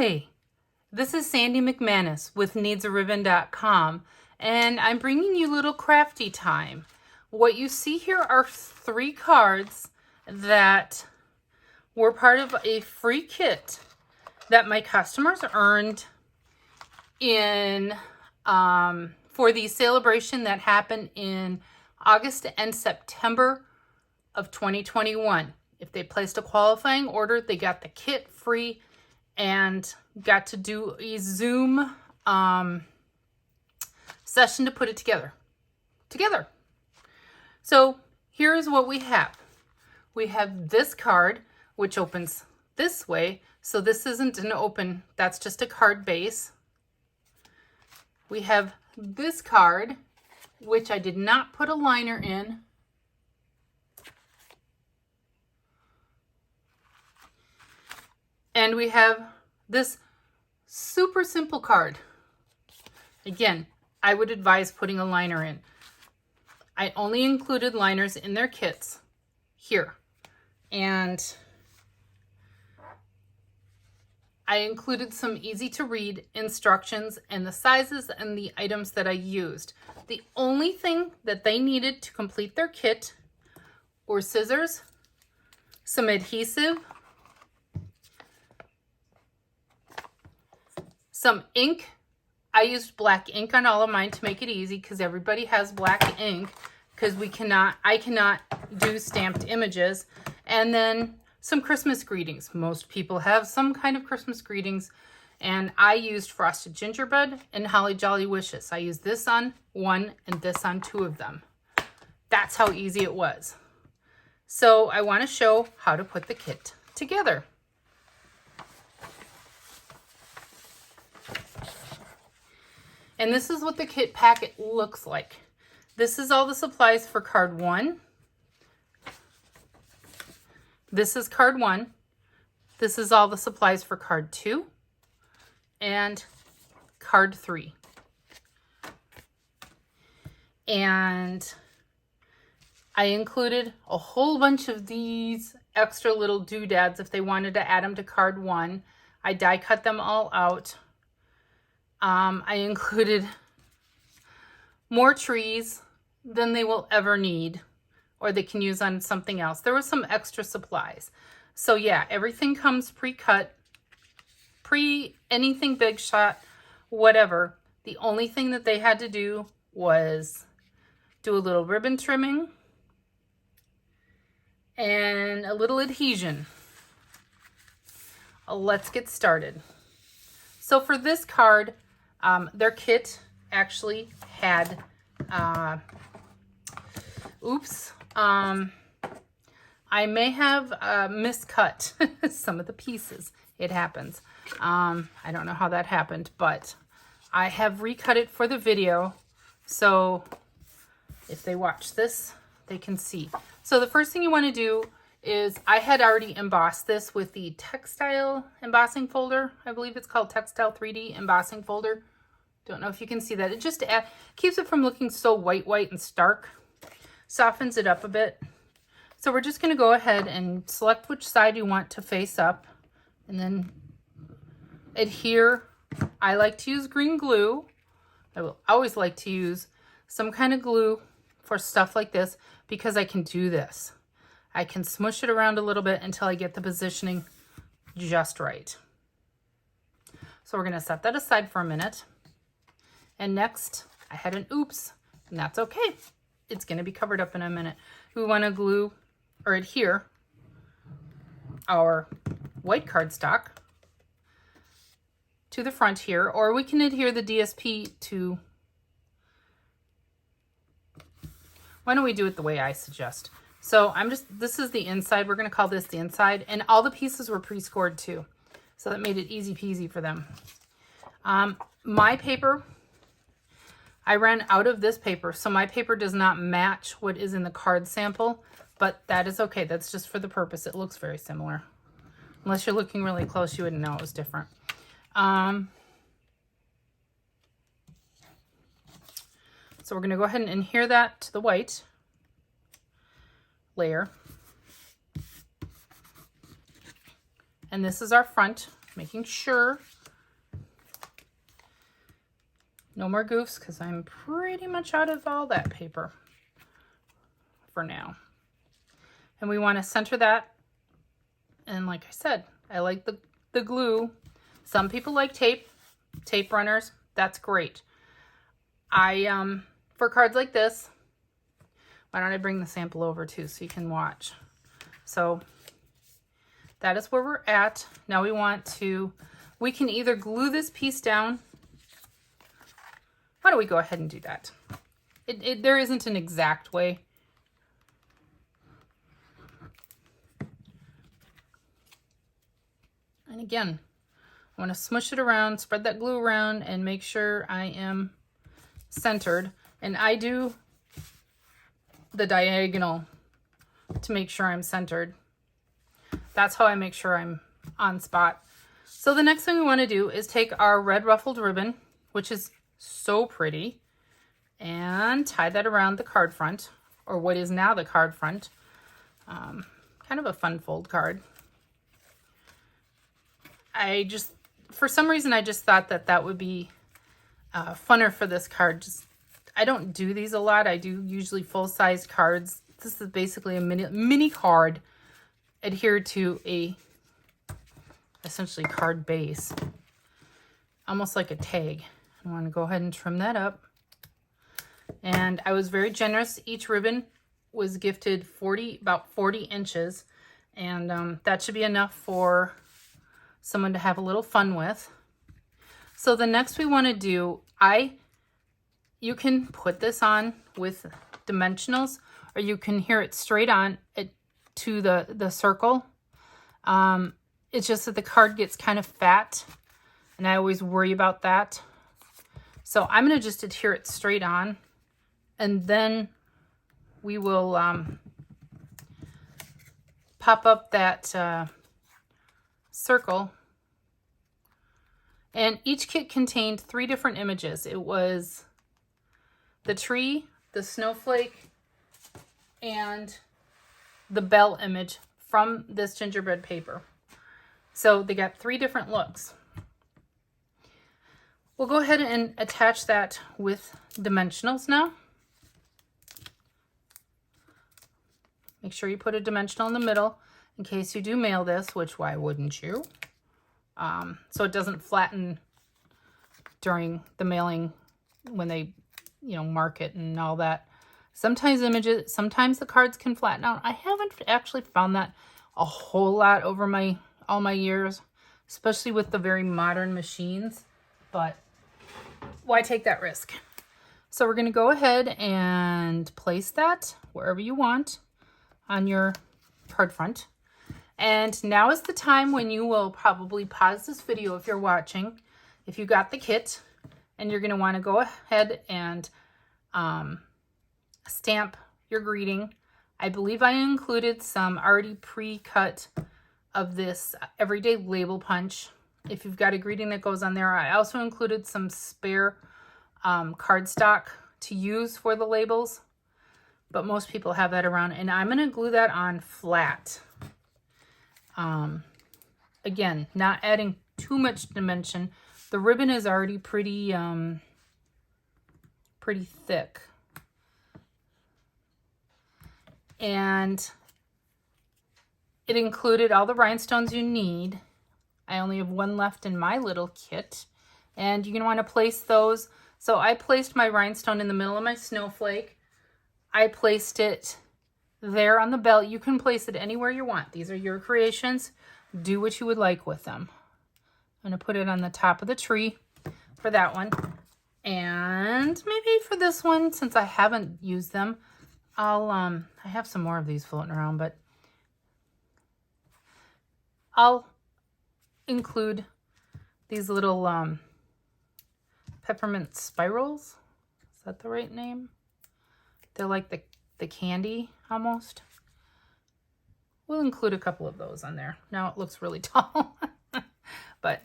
Hi, this is Sandy McManus with needsaribbon.com, and I'm bringing you little crafty time. What you see here are 3 cards that were part of a free kit that my customers earned in for the celebration that happened in August and September of 2021. If they placed a qualifying order, they got the kit free and got to do a Zoom session to put it together. So here's what we have. We have this card, which opens this way. So this isn't an open, that's just a card base. We have this card, which I did not put a liner in. And we have this super simple card. Again, I would advise putting a liner in. I only included liners in their kits here. And I included some easy to read instructions and the sizes and the items that I used. The only thing that they needed to complete their kit were scissors, some adhesive, some ink. I used black ink on all of mine to make it easy because everybody has black ink because I cannot do stamped images. And then some Christmas greetings. Most people have some kind of Christmas greetings. And I used frosted gingerbread and holly jolly wishes. I used this on 1 and this on 2 of them. That's how easy it was. So I want to show how to put the kit together. And this is what the kit packet looks like. This is all the supplies for card 1. This is card 1. This is all the supplies for card 2 and card 3. And I included a whole bunch of these extra little doodads if they wanted to add them to card 1. I die cut them all out. I included more trees than they will ever need or they can use on something else. There was some extra supplies. So yeah, everything comes pre-cut, anything big shot, whatever. The only thing that they had to do was do a little ribbon trimming and a little adhesion. Let's get started. So for this card, their kit actually had, I may have miscut some of the pieces. It happens. I don't know how that happened, but I have recut it for the video. So if they watch this, they can see. So the first thing you want to do is I had already embossed this with the textile embossing folder. I believe it's called Textile 3D embossing folder. Don't know if you can see that. It just keeps it from looking so white and stark. Softens it up a bit. So we're just going to go ahead and select which side you want to face up and then adhere. I like to use green glue. I will always like to use some kind of glue for stuff like this because I can do this. I can smush it around a little bit until I get the positioning just right. So we're going to set that aside for a minute. And next, I had an oops, and that's okay. It's going to be covered up in a minute. We want to glue or adhere our white cardstock to the front here, or we can adhere the DSP to, why don't we do it the way I suggest? So this is the inside. We're going to call this the inside. And all the pieces were pre-scored too. So that made it easy peasy for them. My paper, I ran out of this paper. So my paper does not match what is in the card sample. But that is okay. That's just for the purpose. It looks very similar. Unless you're looking really close, you wouldn't know it was different. So we're going to go ahead and adhere that to the white layer. And this is our front, making sure No more goofs because I'm pretty much out of all that paper for now. And we want to center that. And like I said, I like the glue. Some people like tape runners. That's great. For cards like this, why don't I bring the sample over too so you can watch. So that is where we're at. Now we can either glue this piece down. Why don't we go ahead and do that? There isn't an exact way. And again, I want to smush it around, spread that glue around, and make sure I am centered. And I do the diagonal to make sure I'm centered. That's how I make sure I'm on spot. So the next thing we want to do is take our red ruffled ribbon, which is so pretty, and tie that around the card front, or what is now the card front. Kind of a fun fold card. For some reason, I just thought that would be funner for this card. I don't do these a lot. I do usually full-size cards. This is basically a mini card adhered to a essentially card base, almost like a tag. I want to go ahead and trim that up. And I was very generous. Each ribbon was gifted about 40 inches, and that should be enough for someone to have a little fun with. So the next we want to do, you can put this on with dimensionals, or you can adhere it straight on to the circle. It's just that the card gets kind of fat, and I always worry about that. So I'm going to just adhere it straight on, and then we will pop up that circle. And each kit contained 3 different images. It was the tree, the snowflake, and the bell image from this gingerbread paper. So they got 3 different looks. We'll go ahead and attach that with dimensionals now. Make sure you put a dimensional in the middle in case you do mail this, which why wouldn't you? So it doesn't flatten during the mailing when they, mark it and all that. Sometimes the cards can flatten out. I haven't actually found that a whole lot over all my years, especially with the very modern machines, but why take that risk? So we're going to go ahead and place that wherever you want on your card front. And now is the time when you will probably pause this video if you're watching, if you got the kit, and you're going to want to go ahead and stamp your greeting. I believe I included some already pre-cut of this everyday label punch. If you've got a greeting that goes on there, I also included some spare cardstock to use for the labels, but most people have that around, and I'm going to glue that on flat. Again, not adding too much dimension. The ribbon is already pretty thick. And it included all the rhinestones you need. I only have 1 left in my little kit. And you're going to want to place those. So I placed my rhinestone in the middle of my snowflake. I placed it there on the belt. You can place it anywhere you want. These are your creations. Do what you would like with them. I'm going to put it on the top of the tree for that one. And maybe for this one, since I haven't used them, I have some more of these floating around, but I'll include these little peppermint spirals. Is that the right name? They're like the candy almost. We'll include a couple of those on there. Now it looks really tall, but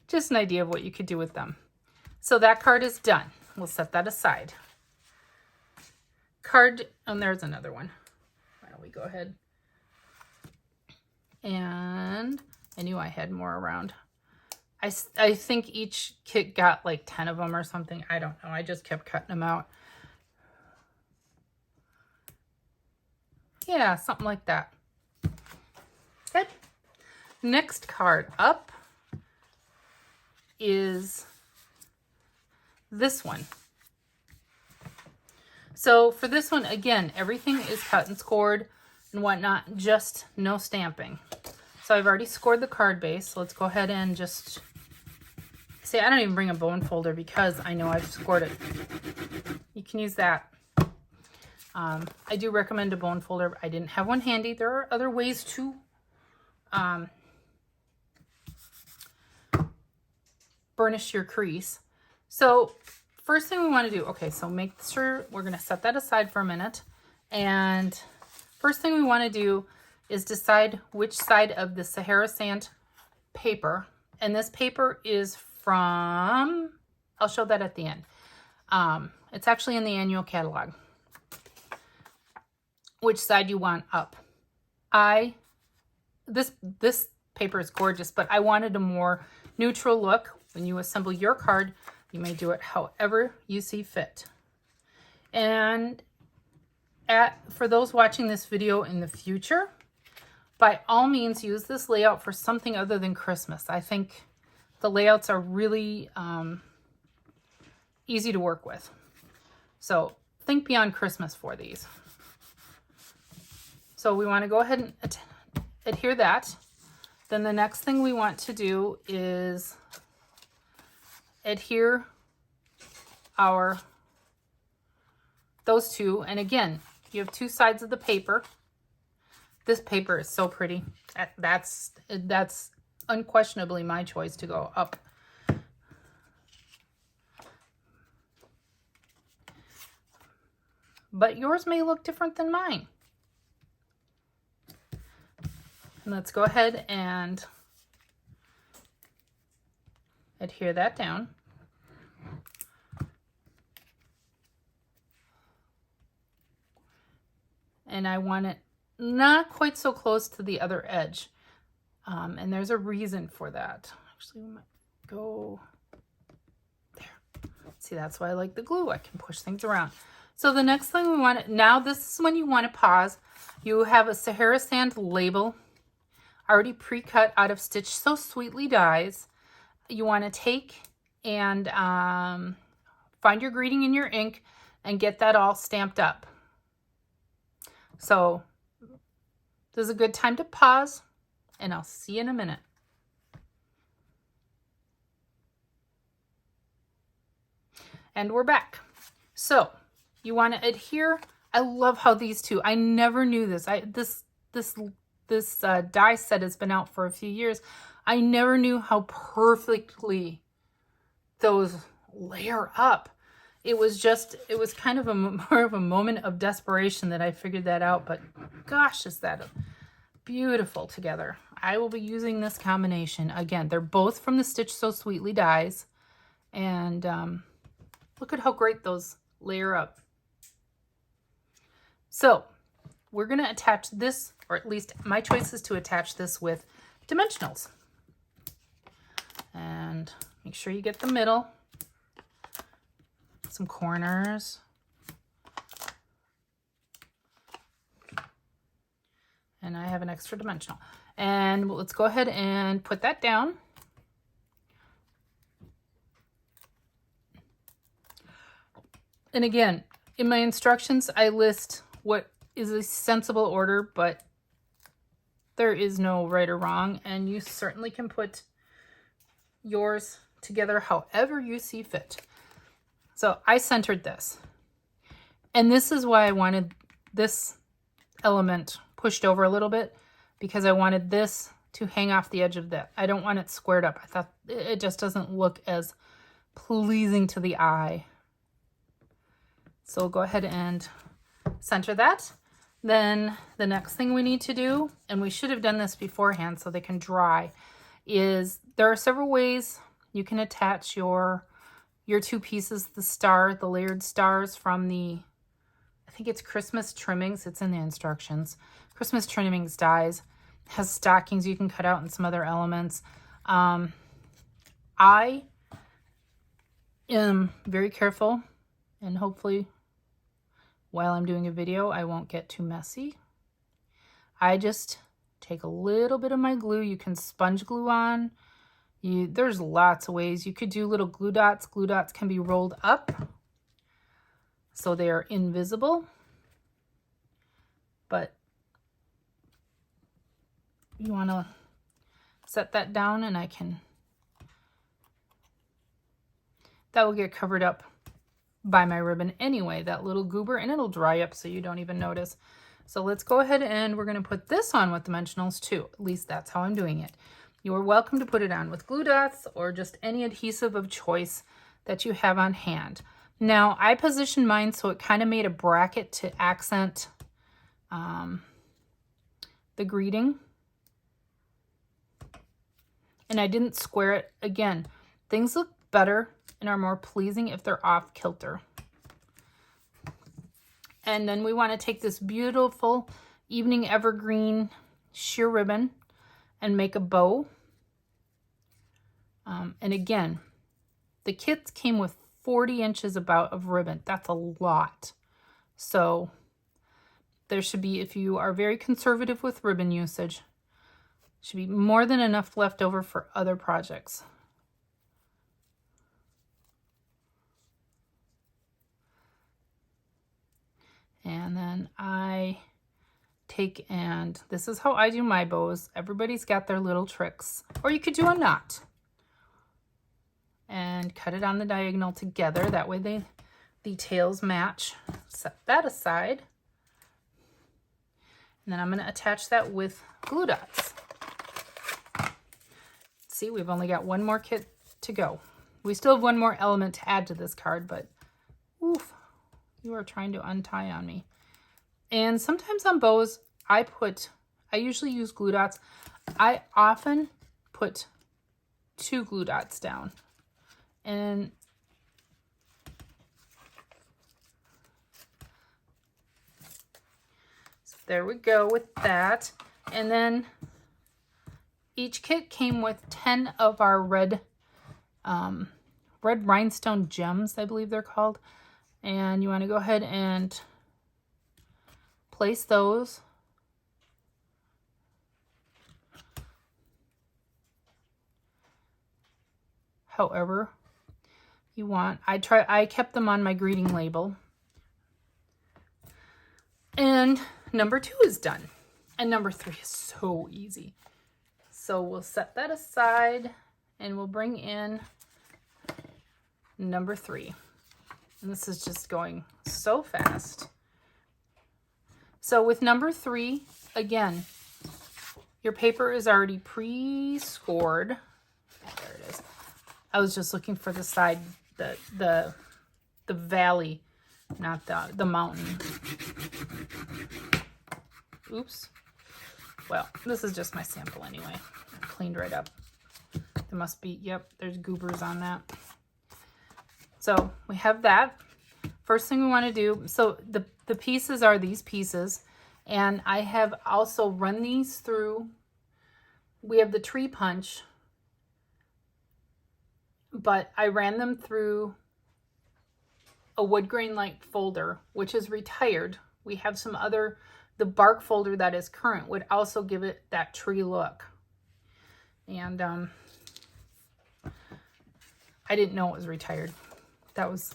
just an idea of what you could do with them. So that card is done. We'll set that aside. And there's another one. Why don't we go ahead? And I knew I had more around. I think each kit got like 10 of them or something. I don't know. I just kept cutting them out. Yeah, something like that. Good. Next card up is this one. So for this one, again, everything is cut and scored and whatnot, just no stamping. So I've already scored the card base. So let's go ahead and just see. I don't even bring a bone folder because I know I've scored it. You can use that. I do recommend a bone folder. I didn't have one handy. There are other ways to burnish your crease. So first thing we want to do, okay, so make sure we're going to set that aside for a minute. And first thing we want to do is decide which side of the Sahara Sand paper. And this paper is from, I'll show that at the end. It's actually in the annual catalog. Which side you want up. This paper is gorgeous, but I wanted a more neutral look. When you assemble your card, you may do it however you see fit. And for those watching this video in the future, by all means use this layout for something other than Christmas. I think the layouts are really easy to work with. So think beyond Christmas for these. So we want to go ahead and adhere that. Then the next thing we want to do is adhere those two. And again, you have two sides of the paper. This paper is so pretty. That's unquestionably my choice to go up. But yours may look different than mine. And let's go ahead and adhere that down. And I want it not quite so close to the other edge. And there's a reason for that. Actually, we might go there. See, that's why I like the glue. I can push things around. So the next thing we want, now this is when you want to pause. You have a Sahara Sand label already pre-cut out of Stitch So Sweetly dies. You want to take and find your greeting in your ink and get that all stamped up. So this is a good time to pause, and I'll see you in a minute. And we're back. So you want to adhere. I love how these two, I never knew this. This die set has been out for a few years. I never knew how perfectly those layer up. It was kind of more of a moment of desperation that I figured that out, but gosh, is that beautiful together. I will be using this combination. Again, they're both from the Stitch So Sweetly dies, and look at how great those layer up. So we're going to attach this, or at least my choice is to attach this with dimensionals. And make sure you get the middle, some corners, and I have an extra dimensional. And let's go ahead and put that down. And again, in my instructions, I list what is a sensible order, but there is no right or wrong, and you certainly can put yours together however you see fit. So I centered this, and this is why I wanted this element pushed over a little bit, because I wanted this to hang off the edge of that. I don't want it squared up. I thought it just doesn't look as pleasing to the eye. So we'll go ahead and center that. Then the next thing we need to do, and we should have done this beforehand so they can dry, is there are several ways you can attach your two pieces, the layered stars from the, I think it's Christmas Trimmings. It's in the instructions. Christmas Trimmings dies. Has stockings you can cut out and some other elements. I am very careful, and hopefully while I'm doing a video, I won't get too messy. I just take a little bit of my glue. You can sponge glue on. There's lots of ways. You could do little glue dots. Glue dots can be rolled up so they are invisible. But you want to set that down, and that will get covered up by my ribbon anyway, that little goober, and it'll dry up so you don't even notice. So let's go ahead and we're going to put this on with dimensionals too. At least that's how I'm doing it. You are welcome to put it on with glue dots or just any adhesive of choice that you have on hand. Now, I positioned mine so it kind of made a bracket to accent the greeting. And I didn't square it. Again, things look better and are more pleasing if they're off kilter. And then we want to take this beautiful evening evergreen sheer ribbon and make a bow. And again, the kits came with 40 inches about of ribbon. That's a lot. So there should be, if you are very conservative with ribbon usage, should be more than enough left over for other projects. And then I take, and this is how I do my bows. Everybody's got their little tricks. Or you could do a knot and cut it on the diagonal together. That way the tails match. Set that aside. And then I'm going to attach that with glue dots. See, we've only got one more kit to go. We still have one more element to add to this card, but oof, you are trying to untie on me. And sometimes on bows, I usually use glue dots. I often put 2 glue dots down. And so there we go with that. And then each kit came with 10 of our red rhinestone gems, I believe they're called. And you want to go ahead and place those. However you want. I kept them on my greeting label. And number 2 is done. And number 3 is so easy. So we'll set that aside and we'll bring in number 3. And this is just going so fast. So with number 3, again, your paper is already pre-scored. There it is. I was just looking for the side, the valley, not the mountain. Oops. Well, this is just my sample anyway. I cleaned right up. There must be, yep, there's goobers on that. So we have that. First thing we want to do, so the pieces are these pieces, and I have also run these through. We have the tree punch, but I ran them through a wood grain light folder, which is retired. We have some other, the bark folder that is current would also give it that tree look. And I didn't know it was retired. That was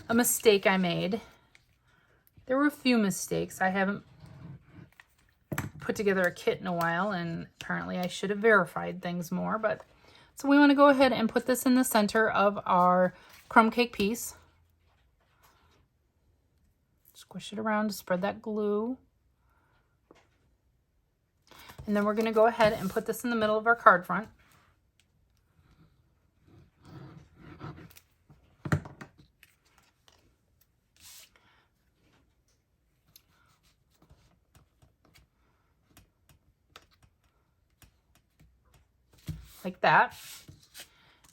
a mistake I made. There were a few mistakes. I haven't put together a kit in a while, and apparently I should have verified things more. But so we want to go ahead and put this in the center of our crumb cake piece. Squish it around to spread that glue. And then we're going to go ahead and put this in the middle of our card front. Like that.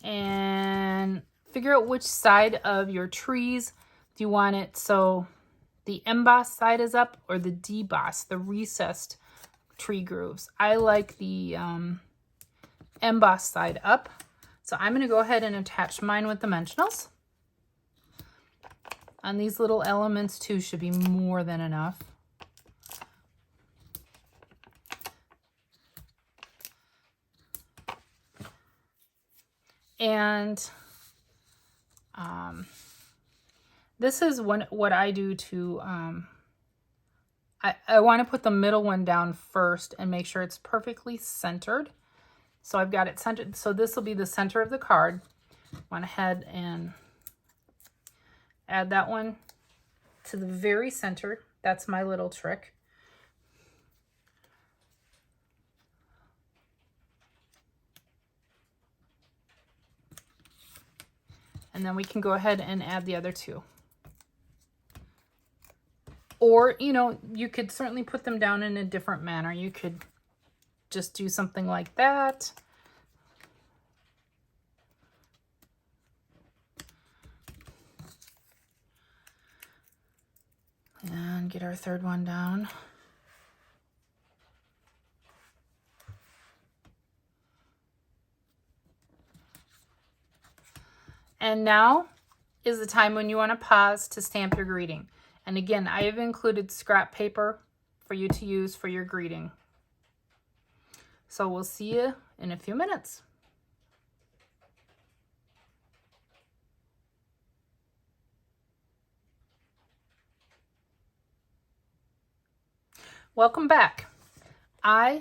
And figure out which side of your trees do you want it. So the embossed side is up or the debossed, the recessed tree grooves. I like the embossed side up. So I'm going to go ahead and attach mine with dimensionals. And these little elements too should be more than enough. And this is what I do to, I want to put the middle one down first and make sure it's perfectly centered. So I've got it centered. So this will be the center of the card. Went ahead and add that one to the very center. That's my little trick. And then we can go ahead and add the other two. Or, you know, you could certainly put them down in a different manner. You could just do something like that. And get our third one down. And now is the time when you want to pause to stamp your greeting. And again, I have included scrap paper for you to use for your greeting. So we'll see you in a few minutes. Welcome back. On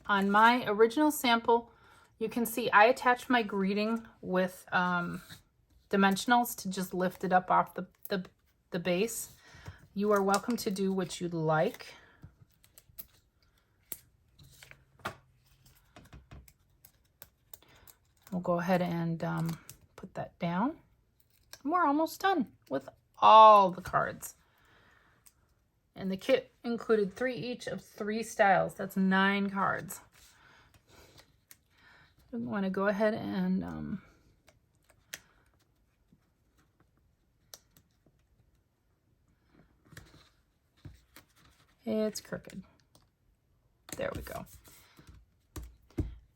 my original sample, you can see I attached my greeting with dimensionals to just lift it up off the base. You are welcome to do what you'd like. We'll go ahead and put that down. And we're almost done with all the cards. And the kit included 3 each of 3 styles. That's 9 cards. We want to go ahead and it's crooked. There we go.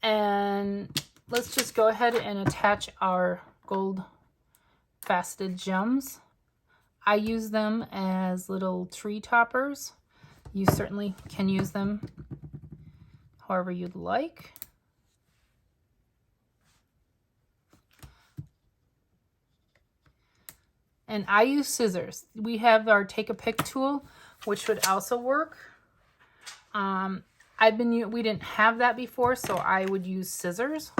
And let's just go ahead and attach our gold faceted gems. I use them as little tree toppers. You certainly can use them however you'd like. And I use scissors. We have our take a pick tool, which would also work. We didn't have that before, so I would use scissors.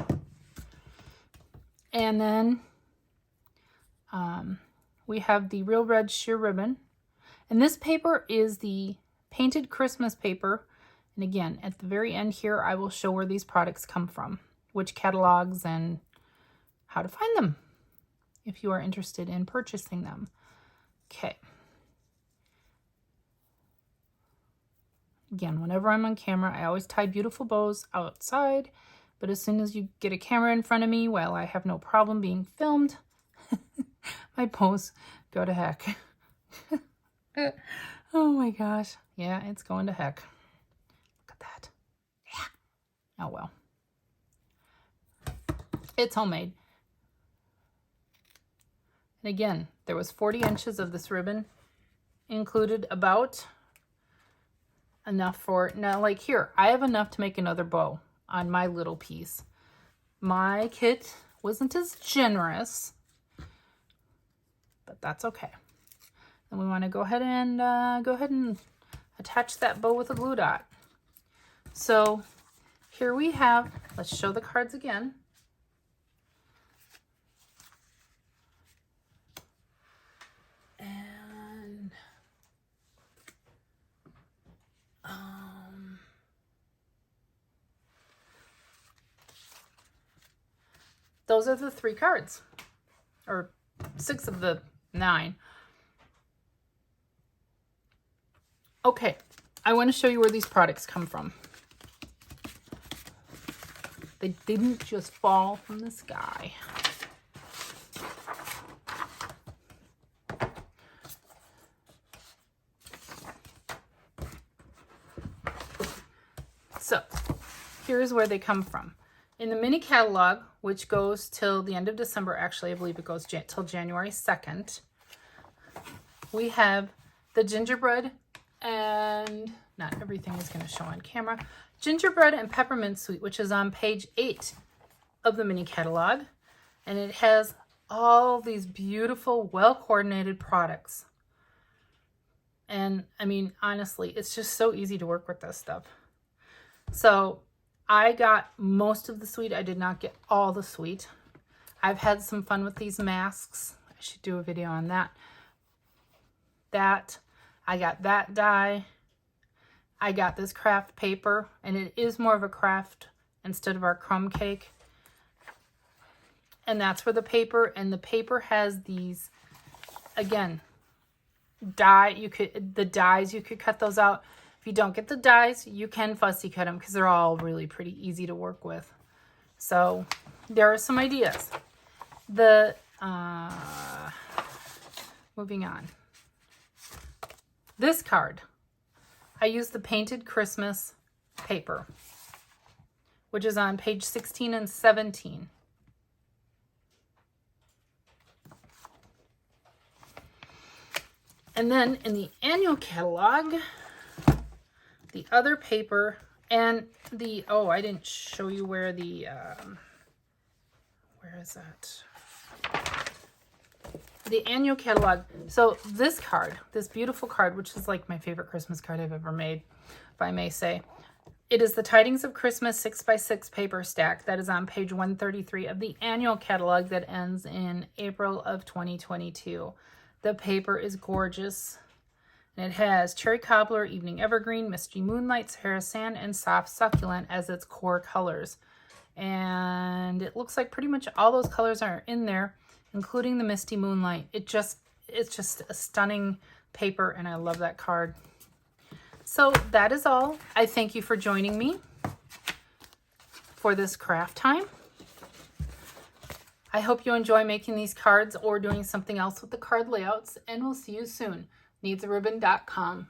And then we have the Real Red sheer ribbon. And this paper is the painted Christmas paper. And again, at the very end here, I will show where these products come from, which catalogs and how to find them if you are interested in purchasing them. Okay. Again, whenever I'm on camera, I always tie beautiful bows outside. But as soon as you get a camera in front of me, well, I have no problem being filmed. My bows go to heck. Oh my gosh. Yeah, it's going to heck. Look at that. Yeah. Oh well. It's homemade. And again, there was 40 inches of this ribbon included, about enough for, now like here, I have enough to make another bow on my little piece. My kit wasn't as generous, but that's okay. And we want to go ahead and attach that bow with a glue dot. So here we have, let's show the cards again. And those are the 3 cards, or 6 of the 9. Okay, I want to show you where these products come from. They didn't just fall from the sky. So here's where they come from. In the mini catalog, which goes till the end of December, actually I believe it goes till January 2nd, we have the gingerbread, and not everything is going to show on camera, gingerbread and peppermint suite, which is on page 8 of the mini catalog. And it has all these beautiful, well-coordinated products. And I mean, honestly, it's just so easy to work with this stuff. So I got most of the suite. I did not get all the suite. I've had some fun with these masks. I should do a video on that. I got that die. I got this craft paper, and it is more of a craft instead of our crumb cake. And that's for the paper, and the paper has these, again, the dies, you could cut those out. If you don't get the dies, you can fussy cut them because they're all really pretty easy to work with. So there are some ideas. Moving on. This card, I used the Painted Christmas paper, which is on page 16 and 17. And then in the annual catalog, the other paper and the, oh, I didn't show you where the, where is that? The annual catalog. So this card, this beautiful card, which is like my favorite Christmas card I've ever made, if I may say. It is the Tidings of Christmas 6x6 paper stack that is on page 133 of the annual catalog that ends in April of 2022. The paper is gorgeous. And it has Cherry Cobbler, Evening Evergreen, Misty Moonlight, Sahara Sand, and Soft Succulent as its core colors. And it looks like pretty much all those colors are in there, including the Misty Moonlight. It's just a stunning paper, and I love that card. So that is all. I thank you for joining me for this craft time. I hope you enjoy making these cards or doing something else with the card layouts, and we'll see you soon. needsaribbon.com